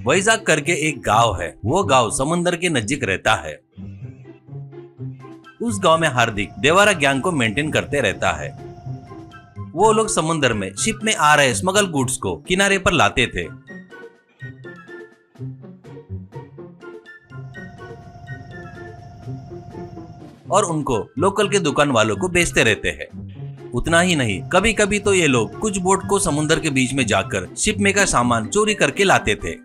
वैजाग करके एक गांव है। वो गांव समुंदर के नजदीक रहता है। उस गांव में हार्दिक देवारा गैंग को मेंटेन करते रहता है। वो लोग समुंदर में शिप में आ रहे स्मगल गुड्स को किनारे पर लाते थे और उनको लोकल के दुकान वालों को बेचते रहते हैं। उतना ही नहीं, कभी कभी तो ये लोग कुछ बोट को समुंदर के बीच में जाकर शिप में का सामान चोरी करके लाते थे।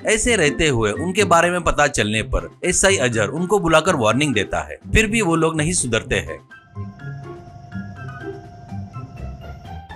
ऐसे रहते हुए उनके बारे में पता चलने पर एसआई अजहर उनको बुलाकर वार्निंग देता है। फिर भी वो लोग नहीं सुधरते हैं।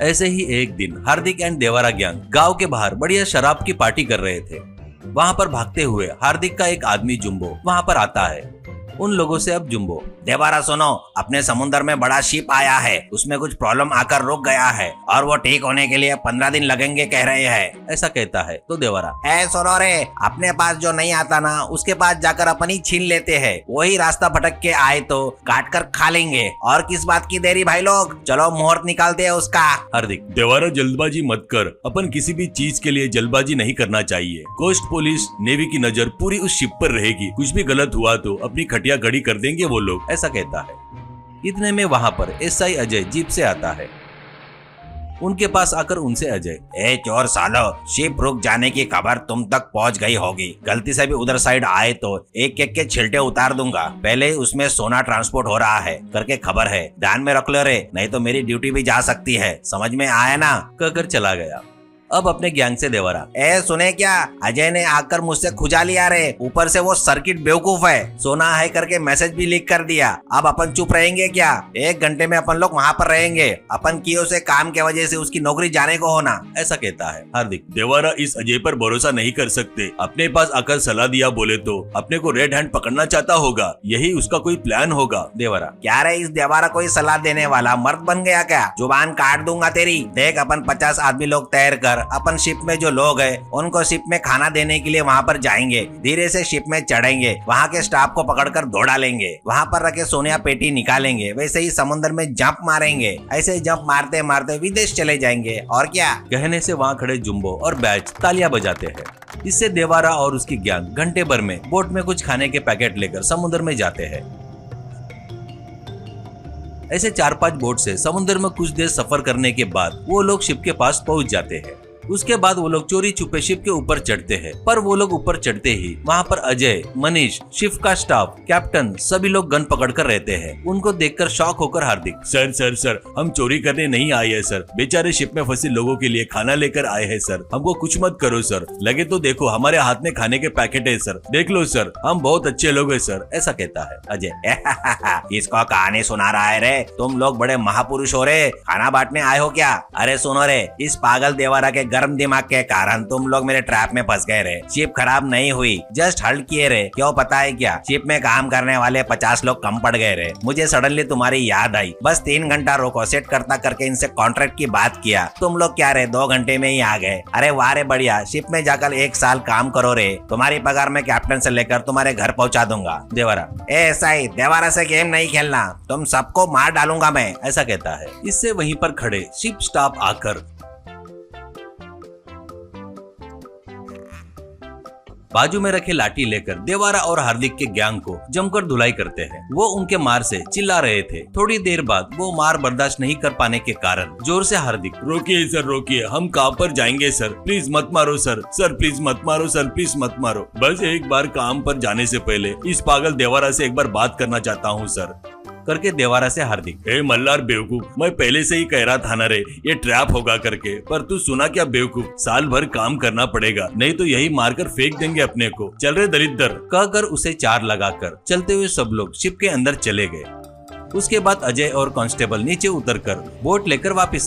ऐसे ही एक दिन हार्दिक एंड देवारा गैंग गांव के बाहर बढ़िया शराब की पार्टी कर रहे थे। वहां पर भागते हुए हार्दिक का एक आदमी जुम्बो वहां पर आता है। उन लोगों से अब जुम्बो, देवारा सुनो, अपने समुद्र में बड़ा शिप आया है, उसमें कुछ प्रॉब्लम आकर रुक गया है और वो ठीक होने के लिए 15 दिन लगेंगे कह रहे हैं। ऐसा कहता है तो देवारा, ए सुनो रे, अपने पास जो नहीं आता ना उसके पास जाकर अपन ही छीन लेते हैं। वही रास्ता भटक के आए तो काट कर खा लेंगे। और किस बात की देरी भाई लोग, चलो मुहूर्त निकालते हैं उसका। हार्दिक, देवारा जल्दबाजी मत कर, अपन किसी भी चीज के लिए जल्दबाजी नहीं करना चाहिए। कोस्ट पुलिस नेवी की नजर पूरी उस शिप पर रहेगी। कुछ भी गलत हुआ तो अपनी खटिया खड़ी कर देंगे वो लोग। ऐसा कहता है। इतने में वहां पर एसआई अजय जीप से आता है। उनके पास आकर उनसे अजय, ए चोर सालो, शिप रुक जाने की खबर तुम तक पहुंच गई होगी। गलती से भी उधर साइड आए तो एक एक के छिलटे उतार दूंगा। पहले ही उसमें सोना ट्रांसपोर्ट हो रहा है करके खबर है, ध्यान में रख लो रे, नहीं तो मेरी ड्यूटी भी जा सकती है। समझ में आया ना? कहकर चला गया। अब अपने गैंग से देवारा, ए सुने क्या, अजय ने आकर मुझसे खुजा लिया रे। ऊपर से वो सर्किट बेवकूफ है, सोना है करके मैसेज भी लीक कर दिया। अब अपन चुप रहेंगे क्या? 1 घंटे में अपन लोग वहाँ पर रहेंगे। अपन किए उसे काम के वजह से उसकी नौकरी जाने को होना। ऐसा कहता है हार्दिक। देवारा इस अजय पर भरोसा नहीं कर सकते। अपने पास आकर सलाह दिया बोले तो अपने को रेड हैंड पकड़ना चाहता होगा। यही उसका कोई प्लान होगा। देवारा, क्या रे, इस देवारा कोई सलाह देने वाला मर्द बन गया क्या? जुबान काट दूंगा तेरी। देख, अपन 50 आदमी लोग तैर कर अपन शिप में जो लोग हैं उनको शिप में खाना देने के लिए वहाँ पर जाएंगे। धीरे से शिप में चढ़ेंगे, वहाँ के स्टाफ को पकड़कर दौड़ा लेंगे, वहाँ पर रखे सोनिया पेटी निकालेंगे। वैसे ही समुद्र में जंप मारेंगे। ऐसे जंप मारते मारते विदेश चले जाएंगे। और क्या? कहने से वहाँ खड़े जुम्बो और बैच तालियां बजाते हैं। इससे देवारा और उसकी गैंग घंटे भर में बोट में कुछ खाने के पैकेट लेकर समुद्र में जाते हैं। ऐसे 4-5 बोट से समुद्र में कुछ देर सफर करने के बाद वो लोग शिप के पास पहुंच जाते हैं। उसके बाद वो लोग चोरी छुपे शिप के ऊपर चढ़ते हैं। पर वो लोग ऊपर चढ़ते ही वहाँ पर अजय, मनीष, शिप का स्टाफ, कैप्टन सभी लोग गन पकड़कर रहते हैं। उनको देखकर शॉक होकर हार्दिक, सर सर सर, हम चोरी करने नहीं आए हैं सर। बेचारे शिप में फंसे लोगों के लिए खाना लेकर आए हैं सर। हमको कुछ मत करो सर। लगे तो देखो, हमारे हाथ में खाने के पैकेट है सर। देख लो सर, हम बहुत अच्छे लोग हैं सर। ऐसा कहता है अजय। किसको कहानी सुना रहा है रे? तुम लोग बड़े महापुरुष हो रे, खाना बांटने आए हो क्या? अरे सुनो रे, इस पागल देवारा के गर्म दिमाग के कारण तुम लोग मेरे ट्रैप में फंस गए रे। शिप खराब नहीं हुई, जस्ट हल्ट किए रे। क्यों पता है क्या? शिप में काम करने वाले 50 लोग कम पड़ गए रे। मुझे सडनली तुम्हारी याद आई। बस 3 घंटा रोको, सेट करता करके इनसे कॉन्ट्रैक्ट की बात किया। तुम लोग क्या रे, 2 घंटे में ही आ गए। अरे वाह रे, बढ़िया। शिप में जाकर 1 साल काम करो रे। तुम्हारी पगार में कैप्टन से लेकर तुम्हारे घर पहुंचा दूंगा। देवारा, ऐसा ही, देवारा से गेम नहीं खेलना, तुम सबको मार डालूंगा मैं। ऐसा कहता है। इससे वहीं पर खड़े शिप स्टाफ आकर बाजू में रखे लाठी लेकर देवारा और हार्दिक के गैंग को जमकर धुलाई करते हैं। वो उनके मार से चिल्ला रहे थे। थोड़ी देर बाद वो मार बर्दाश्त नहीं कर पाने के कारण जोर से हार्दिक, रोकिए सर, रोकिए, हम कहाँ पर जाएंगे सर? प्लीज मत मारो सर। सर प्लीज मत मारो सर, प्लीज मत मारो। बस एक बार काम पर जाने से पहले इस पागल देवारा से एक बार बात करना चाहता हूँ सर। करके देवारा से हार्दिक, ए मल्लार बेवकूफ, मैं पहले से ही कह रहा था ना रे, ये ट्रैप होगा करके। पर तू सुना क्या बेवकूफ? साल भर काम करना पड़ेगा, नहीं तो यही मारकर फेंक देंगे अपने को। चल रे दरिद्र। कहकर उसे 4 लगाकर चलते हुए सब लोग शिप के अंदर चले गए। उसके बाद अजय और कांस्टेबल नीचे उतरकर बोट लेकर वापस